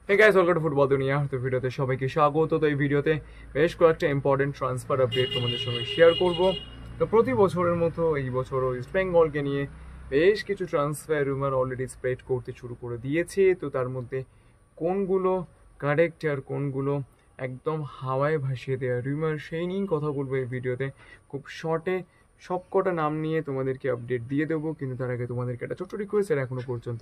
Hey guys, welcome to football দুনিয়া। তো ভিডিওতে সবাইকে স্বাগত। তো এই ভিডিওতে বেশ কয়েকটা ইম্পর্টেন্ট ট্রান্সফার আপডেট তোমাদের সঙ্গে শেয়ার করব। তো প্রতি বছরের মতো এই বছরও ইস্ট বেঙ্গলকে নিয়ে বেশ কিছু ট্রান্সফার রুমার অলরেডি স্প্রেড করতে শুরু করে দিয়েছে। তো তার মধ্যে কোনগুলো কারেক্ট আর কোনগুলো একদম হাওয়ায় ভাসিয়ে দেওয়া রুমার, সেই নিয়েই কথা বলবো এই ভিডিওতে। খুব শর্টে সবকটা নাম নিয়ে তোমাদেরকে আপডেট দিয়ে দেবো, কিন্তু তার আগে তোমাদেরকে একটা ছোট্ট রিকোয়েস্ট, আর এখনও পর্যন্ত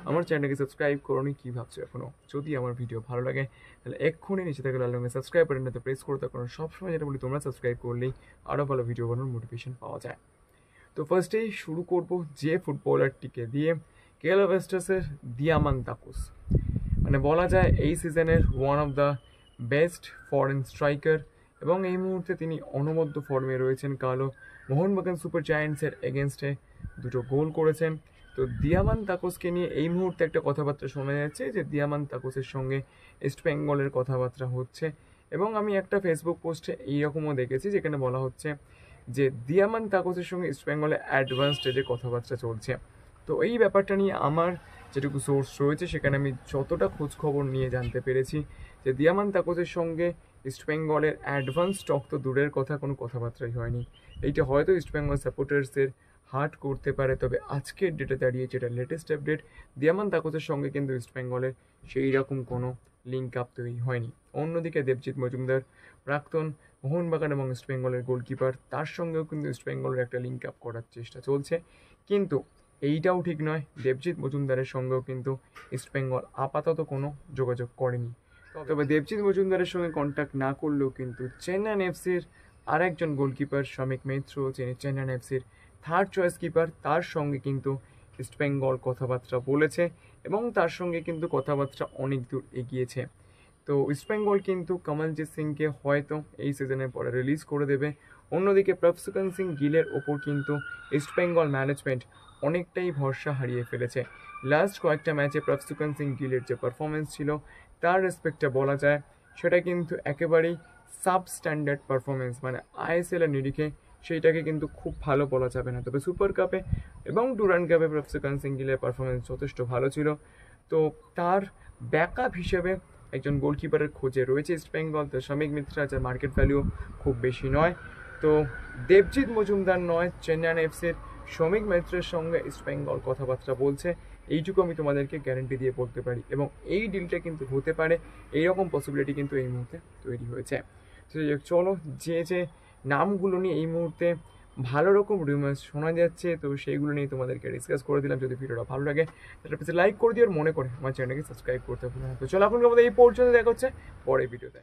আমার চ্যানেলকে সাবস্ক্রাইব করোনি কী ভাবছো এখনও? যদি আমার ভিডিও ভালো লাগে তাহলে এক্ষুনি নিচে থেকে লাল রঙের সাবস্ক্রাইব বাটনটাতে প্রেস করো, তার কারণ সবসময় যেটা বলি, তোমরা সাবস্ক্রাইব করলেই আরও ভালো ভিডিও বানানোর মোটিভেশন পাওয়া যায়। তো ফার্স্টেই শুরু করব যে ফুটবলারটিকে দিয়ে, কেরালা ব্লাস্টার্সের দিয়ামান্তাকুস। মানে বলা যায় এই সিজনের one of the best foreign striker, এবং এই মুহূর্তে তিনি অনবদ্য ফর্মে রয়েছেন। কালো মোহনবাগান সুপার জায়ান্টসের এগেনস্টে দুটো গোল করেছেন। তো দিয়ামান্তাকুসকে নিয়ে এই মুহূর্তে একটা কথাবার্তা শোনা যাচ্ছে যে দিয়ামান্তাকুসের সঙ্গে ইস্ট বেঙ্গলের কথাবার্তা হচ্ছে, এবং আমি একটা ফেসবুক পোস্টে এইরকমও দেখেছি যেখানে বলা হচ্ছে যে দিয়ামান্তাকুসের সঙ্গে ইস্ট বেঙ্গলে অ্যাডভান্স স্টেজে কথাবার্তা চলছে। তো এই ব্যাপারটা নিয়ে আমার যেটুকু সোর্স রয়েছে সেখানে আমি যতটা খোঁজ খবর নিয়ে জানতে পেরেছি যে দিয়ামান্তাকুসের সঙ্গে ইস্টবেঙ্গলের অ্যাডভান্স স্টক তো দূরের কথা, কোনো কথাবার্তাই হয়নি। এইটা হয়তো ইস্টবেঙ্গল সাপোর্টার্সদের হার্ট করতে পারে, তবে আজকের ডেটে দাঁড়িয়ে যেটা লেটেস্ট আপডেট, দিয়ামান্তাকুসের সঙ্গে কিন্তু ইস্টবেঙ্গলের সেই রকম কোনো লিঙ্ক আপ তৈরি হয়নি। অন্যদিকে দেবজিৎ মজুমদার, প্রাক্তন মোহনবাগান এবং ইস্টবেঙ্গলের গোলকিপার, তার সঙ্গেও কিন্তু ইস্টবেঙ্গলের একটা লিঙ্ক আপ করার চেষ্টা চলছে, কিন্তু এইটাও ঠিক নয়, দেবজিৎ মজুমদারের সঙ্গেও কিন্তু ইস্টবেঙ্গল আপাতত কোনো যোগাযোগ করেনি। তবে দেবজিৎ মজুমদারের সঙ্গে কন্ট্যাক্ট না করলেও কিন্তু চেন্নাইন এফসির আরেকজন গোলকিপার শমিক মিত্র, যিনি চেন্নাইন এফসির থার্ড চয়েস কিপার, তার সঙ্গে কিন্তু ইস্টবেঙ্গল কথাবার্তা বলেছে, এবং তার সঙ্গে কিন্তু কথাবার্তা অনেক দূর এগিয়েছে। তো ইস্টবেঙ্গল কিন্তু কমলজিৎ সিংকে হয়তো এই সিজনের পরে রিলিজ করে দেবে। অন্যদিকে প্রভসুকান সিং গিলের ওপর কিন্তু ইস্টবেঙ্গল ম্যানেজমেন্ট অনেকটাই ভরসা হারিয়ে ফেলেছে। লাস্ট কয়েকটা ম্যাচে প্রভসুকান সিং গিলের যে পারফরমেন্স ছিল, তার রেসপেক্টে বলা যায় সেটা কিন্তু একেবারেই সাবস্ট্যান্ডার্ড পারফরমেন্স, মানে আইএসএলের নিরিখে সেইটাকে কিন্তু খুব ভালো বলা যাবে না। তবে সুপার কাপে এবং ডুরান্ড কাপে প্রভসুকান সিং গিলের পারফরমেন্স যথেষ্ট ভালো ছিল। তো তার ব্যাকআপ হিসেবে একজন গোলকিপারের খোঁজে রয়েছে ইস্টবেঙ্গল। তো শমিক মিত্রা, যার মার্কেট ভ্যালু খুব বেশি নয়। তো দেবজিৎ মজুমদার নয়, চেন্নাইন এফসির শমিক মিত্রের সঙ্গে ইস্টবেঙ্গল কথাবার্তা বলছে, এইটুকু আমি তোমাদেরকে গ্যারেন্টি দিয়ে বলতে পারি, এবং এই ডিলটা কিন্তু হতে পারে, এইরকম পসিবিলিটি কিন্তু এই মুহূর্তে তৈরি হয়েছে। তো চলো, যে যে নামগুলো নিয়ে এই মুহূর্তে ভালো রকম রিউমার্স শোনা যাচ্ছে, তো সেইগুলো নিয়ে তোমাদেরকে ডিসকাস করে দিলাম। যদি ভিডিওটা ভালো লাগে তাহলে প্লিজ লাইক করে দিও, আর মনে করে আমার চ্যানেলকে সাবস্ক্রাইব করতে ভুলো না। তো চলো, এখন আমাদের এই পর্যন্ত দেখা হচ্ছে পরের ভিডিওতে।